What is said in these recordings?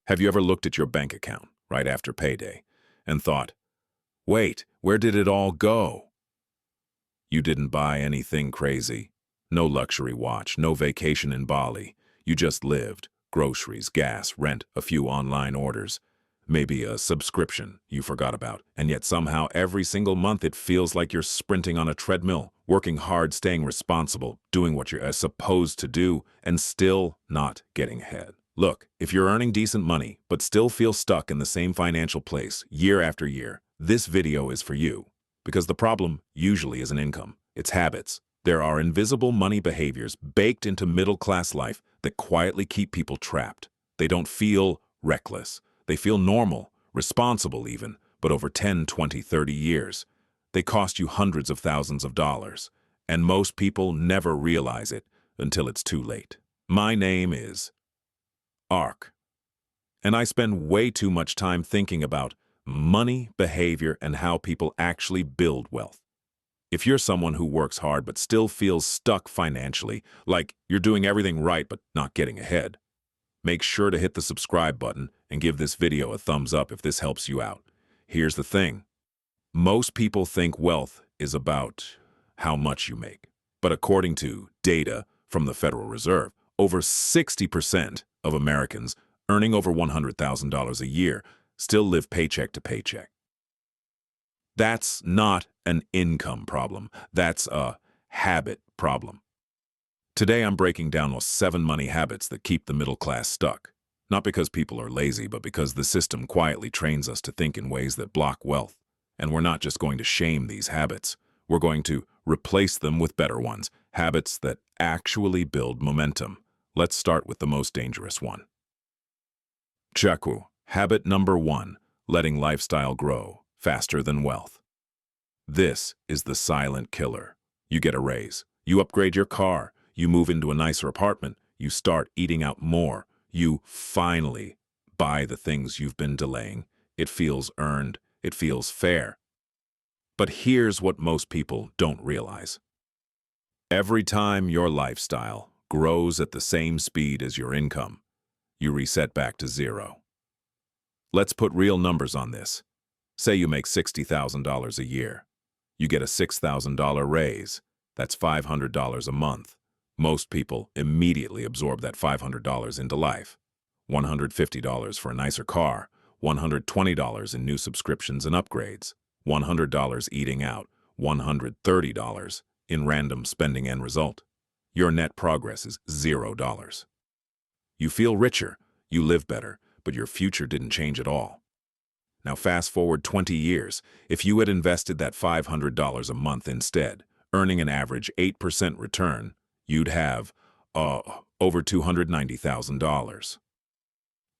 Have you ever looked at your bank account right after payday and thought, wait, where did it all go? You didn't buy anything crazy. No luxury watch, no vacation in Bali. You just lived. Groceries, gas, rent, a few online orders. Maybe a subscription you forgot about. And yet somehow every single month it feels like you're sprinting on a treadmill, working hard, staying responsible, doing what you're supposed to do, and still not getting ahead. Look, if you're earning decent money, but still feel stuck in the same financial place year after year, this video is for you. Because the problem usually isn't income, it's habits. There are invisible money behaviors baked into middle-class life that quietly keep people trapped. They don't feel reckless. They feel normal, responsible even, but over 10, 20, 30 years, they cost you hundreds of thousands of dollars. And most people never realize it until it's too late. My name is ARK, and I spend way too much time thinking about money, behavior, and how people actually build wealth. If you're someone who works hard but still feels stuck financially, like you're doing everything right but not getting ahead, make sure to hit the subscribe button and give this video a thumbs up if this helps you out. Here's the thing. Most people think wealth is about how much you make. But according to data from the Federal Reserve, over 60% of Americans earning over $100,000 a year still live paycheck to paycheck. That's not an income problem. That's a habit problem. Today I'm breaking down those 7 money habits that keep the middle class stuck. Not because people are lazy, but because the system quietly trains us to think in ways that block wealth. And we're not just going to shame these habits. We're going to replace them with better ones, habits that actually build momentum. Let's start with the most dangerous one. Chaku, habit number 1, letting lifestyle grow faster than wealth. This is the silent killer. You get a raise, you upgrade your car, you move into a nicer apartment, you start eating out more, you finally buy the things you've been delaying. It feels earned, it feels fair. But here's what most people don't realize. Every time your lifestyle grows at the same speed as your income, you reset back to zero. Let's put real numbers on this. Say you make $60,000 a year. You get a $6,000 raise. That's $500 a month. Most people immediately absorb that $500 into life. $150 for a nicer car, $120 in new subscriptions and upgrades, $100 eating out, $130 in random spending end result. Your net progress is $0. You feel richer, you live better, but your future didn't change at all. Now fast forward 20 years, if you had invested that $500 a month instead, earning an average 8% return, you'd have over $290,000.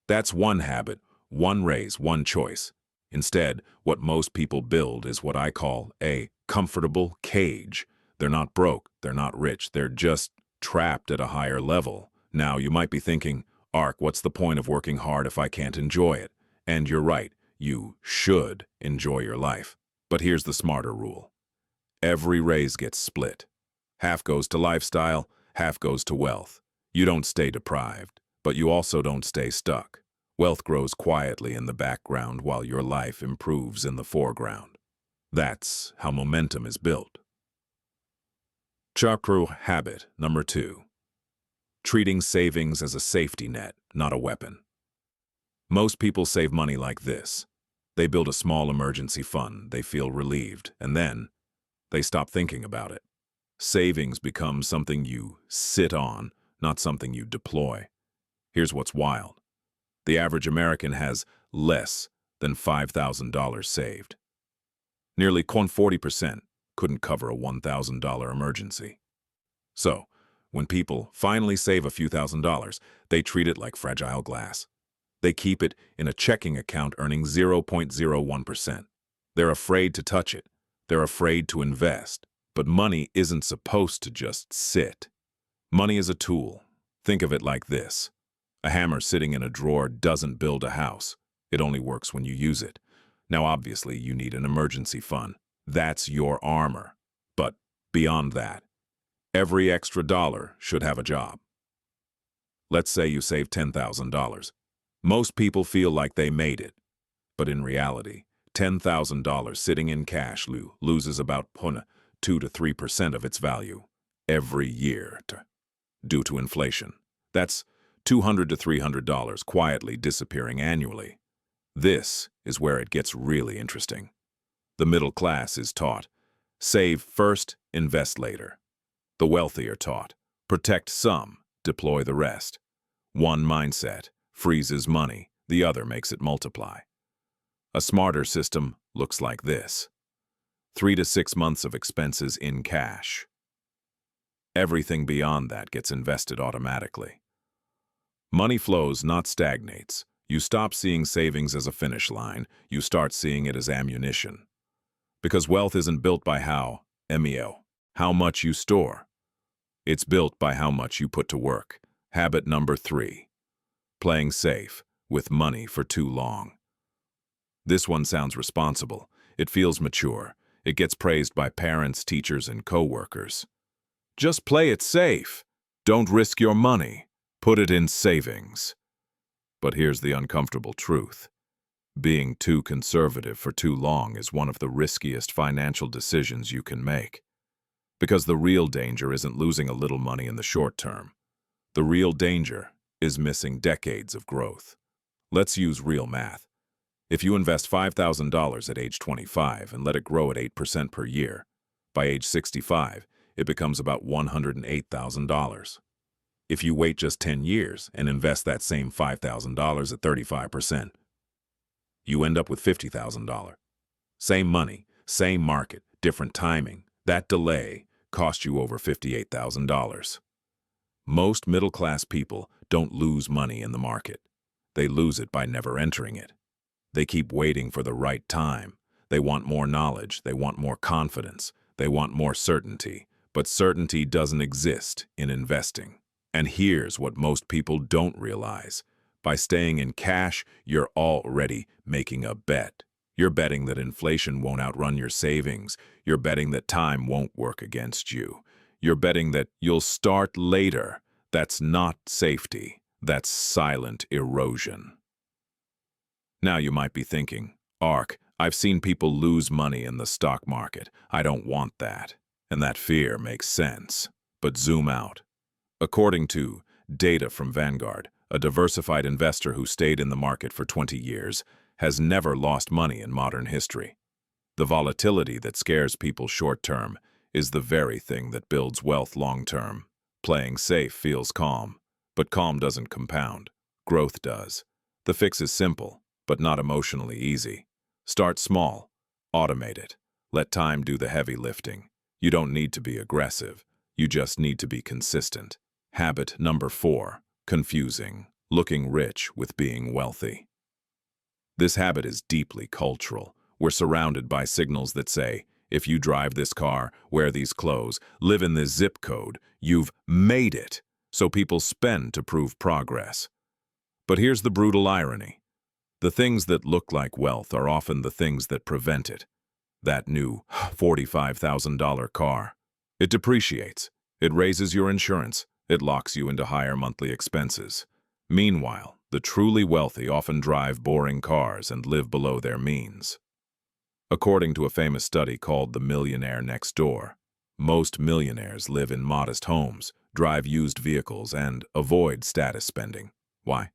That's one habit, one raise, one choice. Instead, what most people build is what I call a comfortable cage. They're not broke, they're not rich, they're just trapped at a higher level. Now, you might be thinking, ARK, what's the point of working hard if I can't enjoy it? And you're right, you should enjoy your life. But here's the smarter rule. Every raise gets split. Half goes to lifestyle, half goes to wealth. You don't stay deprived, but you also don't stay stuck. Wealth grows quietly in the background while your life improves in the foreground. That's how momentum is built. Chakra habit number 2. Treating savings as a safety net, not a weapon. Most people save money like this. They build a small emergency fund, they feel relieved, and then they stop thinking about it. Savings becomes something you sit on, not something you deploy. Here's what's wild. The average American has less than $5,000 saved. Nearly 40% couldn't cover a $1,000 emergency. So, when people finally save a few $1,000s, they treat it like fragile glass. They keep it in a checking account earning 0.01%. They're afraid to touch it. They're afraid to invest. But money isn't supposed to just sit. Money is a tool. Think of it like this. A hammer sitting in a drawer doesn't build a house. It only works when you use it. Now, obviously, you need an emergency fund. That's your armor. But beyond that, every extra dollar should have a job. Let's say you save $10,000. Most people feel like they made it, but in reality, $10,000 sitting in cash loses about 2 to 3% of its value every year due to inflation. That's $200 to $300 quietly disappearing annually. This is where it gets really interesting. The middle class is taught, save first, invest later. The wealthy are taught, protect some, deploy the rest. One mindset freezes money, the other makes it multiply. A smarter system looks like this. 3 to 6 months of expenses in cash. Everything beyond that gets invested automatically. Money flows, not stagnates. You stop seeing savings as a finish line, you start seeing it as ammunition. Because wealth isn't built by how much you store. It's built by how much you put to work. Habit number 3. Playing safe with money for too long. This one sounds responsible. It feels mature. It gets praised by parents, teachers, and co-workers. Just play it safe. Don't risk your money. Put it in savings. But here's the uncomfortable truth. Being too conservative for too long is one of the riskiest financial decisions you can make. Because the real danger isn't losing a little money in the short term. The real danger is missing decades of growth. Let's use real math. If you invest $5,000 at age 25 and let it grow at 8% per year, by age 65, it becomes about $108,000. If you wait just 10 years and invest that same $5,000 at 35%, you end up with $50,000. Same money, same market, different timing. That delay cost you over $58,000. Most middle-class people don't lose money in the market. They lose it by never entering it. They keep waiting for the right time. They want more knowledge. They want more confidence. They want more certainty. But certainty doesn't exist in investing. And here's what most people don't realize. By staying in cash, you're already making a bet. You're betting that inflation won't outrun your savings. You're betting that time won't work against you. You're betting that you'll start later. That's not safety. That's silent erosion. Now you might be thinking, Ark, I've seen people lose money in the stock market. I don't want that. And that fear makes sense. But zoom out. According to data from Vanguard, a diversified investor who stayed in the market for 20 years has never lost money in modern history. The volatility that scares people short-term is the very thing that builds wealth long-term. Playing safe feels calm, but calm doesn't compound. Growth does. The fix is simple, but not emotionally easy. Start small. Automate it. Let time do the heavy lifting. You don't need to be aggressive. You just need to be consistent. Habit number 4. Confusing. Looking rich with being wealthy. This habit is deeply cultural. We're surrounded by signals that say, if you drive this car, wear these clothes, live in this zip code, you've made it. So people spend to prove progress. But here's the brutal irony. The things that look like wealth are often the things that prevent it. That new $45,000 car. It depreciates. It raises your insurance. It locks you into higher monthly expenses. Meanwhile, the truly wealthy often drive boring cars and live below their means. According to a famous study called The Millionaire Next Door, most millionaires live in modest homes, drive used vehicles, and avoid status spending. Why?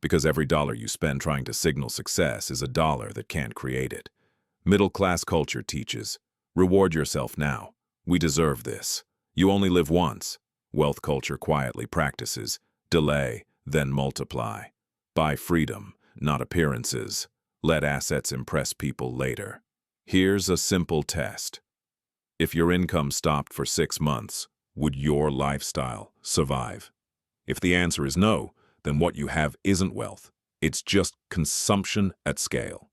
Because every dollar you spend trying to signal success is a dollar that can't create it. Middle-class culture teaches, reward yourself now. We deserve this. You only live once. Wealth culture quietly practices, delay, then multiply. Buy freedom, not appearances. Let assets impress people later. Here's a simple test. If your income stopped for 6 months, would your lifestyle survive? If the answer is no, then what you have isn't wealth. It's just consumption at scale.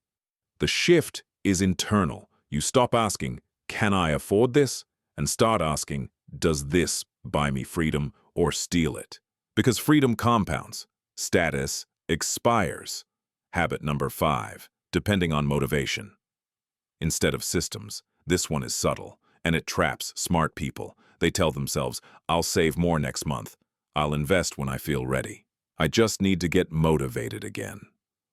The shift is internal. You stop asking, can I afford this? And start asking, does this buy me freedom or steal it? Because freedom compounds. Status expires. Habit number 5, depending on motivation. Instead of systems, this one is subtle, and it traps smart people. They tell themselves, I'll save more next month. I'll invest when I feel ready. I just need to get motivated again.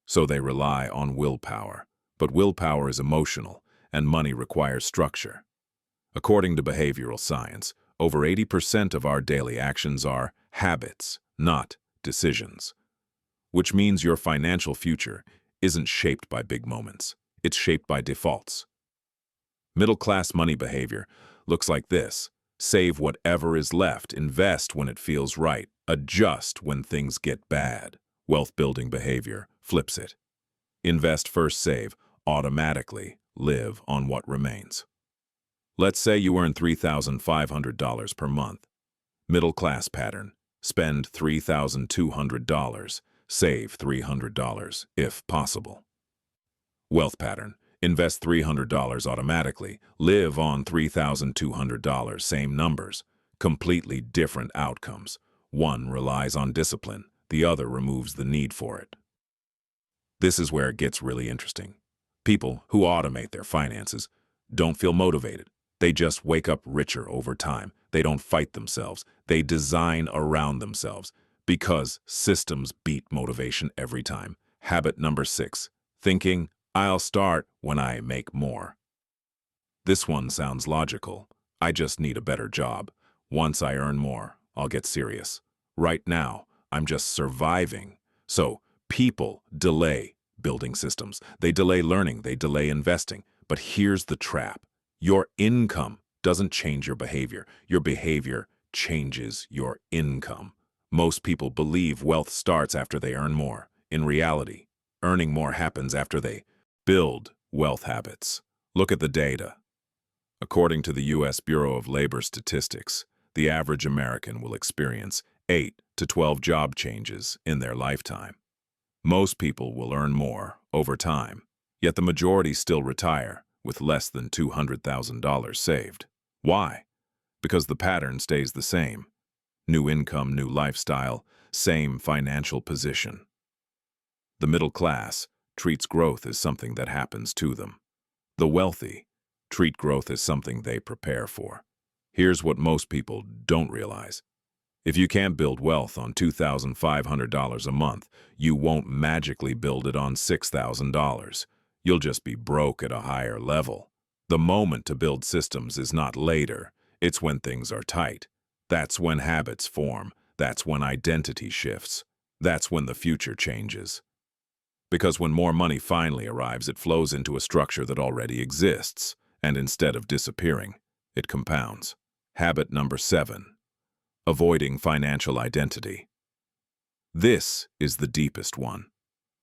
So they rely on willpower. But willpower is emotional, and money requires structure. According to behavioral science, over 80% of our daily actions are habits, not decisions. Which means your financial future isn't shaped by big moments. It's shaped by defaults. Middle-class money behavior looks like this. Save whatever is left, invest when it feels right, adjust when things get bad. Wealth-building behavior flips it. Invest first, save, automatically live on what remains. Let's say you earn $3,500 per month. Middle-class pattern. Spend $3,200. Save $300, if possible. Wealth pattern. Invest $300 automatically. Live on $3,200. Same numbers. Completely different outcomes. One relies on discipline. The other removes the need for it. This is where it gets really interesting. People who automate their finances don't feel motivated. They just wake up richer over time. They don't fight themselves. They design around themselves because systems beat motivation every time. Habit number 6, thinking, I'll start when I make more. This one sounds logical. I just need a better job. Once I earn more, I'll get serious. Right now, I'm just surviving. So, people delay building systems. They delay learning. They delay investing. But here's the trap. Your income doesn't change your behavior. Your behavior changes your income. Most people believe wealth starts after they earn more. In reality, earning more happens after they build wealth habits. Look at the data. According to the U.S. Bureau of Labor Statistics, the average American will experience 8 to 12 job changes in their lifetime. Most people will earn more over time, yet the majority still retire with less than $200,000 saved. Why? Because the pattern stays the same. New income, new lifestyle, same financial position. The middle class treats growth as something that happens to them. The wealthy treat growth as something they prepare for. Here's what most people don't realize. If you can't build wealth on $2,500 a month, you won't magically build it on $6,000. You'll just be broke at a higher level. The moment to build systems is not later, it's when things are tight. That's when habits form. That's when identity shifts. That's when the future changes. Because when more money finally arrives, it flows into a structure that already exists, and instead of disappearing, it compounds. Habit number 7. Avoiding financial identity. This is the deepest one.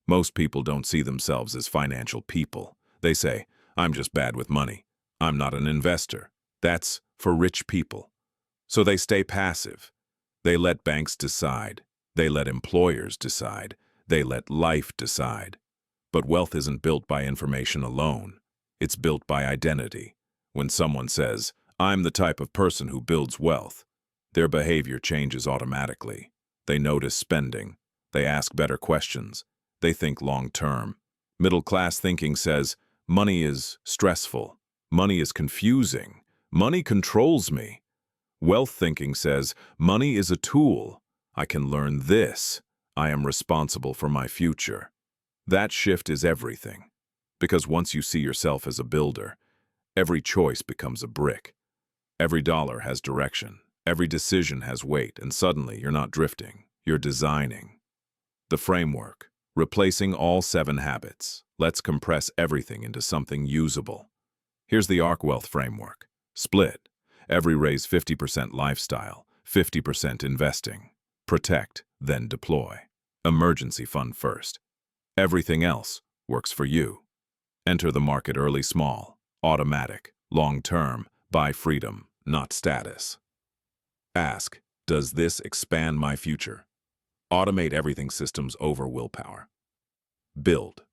Most people don't see themselves as financial people. They say, I'm just bad with money. I'm not an investor. That's for rich people. So they stay passive. They let banks decide. They let employers decide. They let life decide. But wealth isn't built by information alone. It's built by identity. When someone says, I'm the type of person who builds wealth, their behavior changes automatically. They notice spending. They ask better questions. They think long-term. Middle-class thinking says, money is stressful. Money is confusing. Money controls me. Wealth thinking says, money is a tool. I can learn this. I am responsible for my future. That shift is everything. Because once you see yourself as a builder, every choice becomes a brick. Every dollar has direction. Every decision has weight, and suddenly you're not drifting. You're designing. The framework. Replacing all 7 habits. Let's compress everything into something usable. Here's the ARC Wealth Framework. Split. Every raise 50% lifestyle, 50% investing. Protect, then deploy. Emergency fund first. Everything else works for you. Enter the market early small, automatic, long-term, buy freedom, not status. Ask, does this expand my future? Automate everything systems over willpower. Build.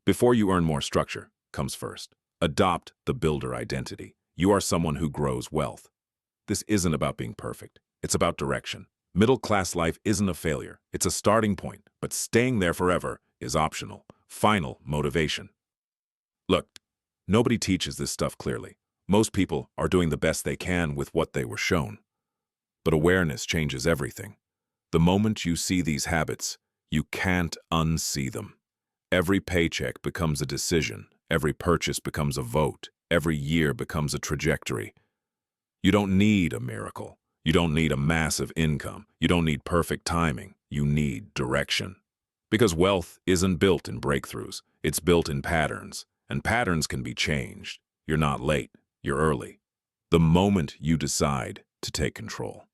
Before you earn more, structure comes first. Adopt the builder identity. You are someone who grows wealth. This isn't about being perfect. It's about direction. Middle-class life isn't a failure. It's a starting point, but staying there forever is optional. Final motivation. Look, nobody teaches this stuff clearly. Most people are doing the best they can with what they were shown. But awareness changes everything. The moment you see these habits, you can't unsee them. Every paycheck becomes a decision. Every purchase becomes a vote. Every year becomes a trajectory. You don't need a miracle. You don't need a massive income. You don't need perfect timing. You need direction. Because wealth isn't built in breakthroughs. It's built in patterns. And patterns can be changed. You're not late. You're early. The moment you decide to take control.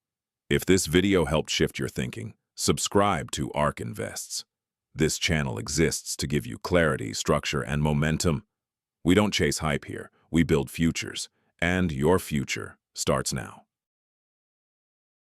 If this video helped shift your thinking, subscribe to ARK Invests. This channel exists to give you clarity, structure, and momentum. We don't chase hype here. We build futures. And your future starts now.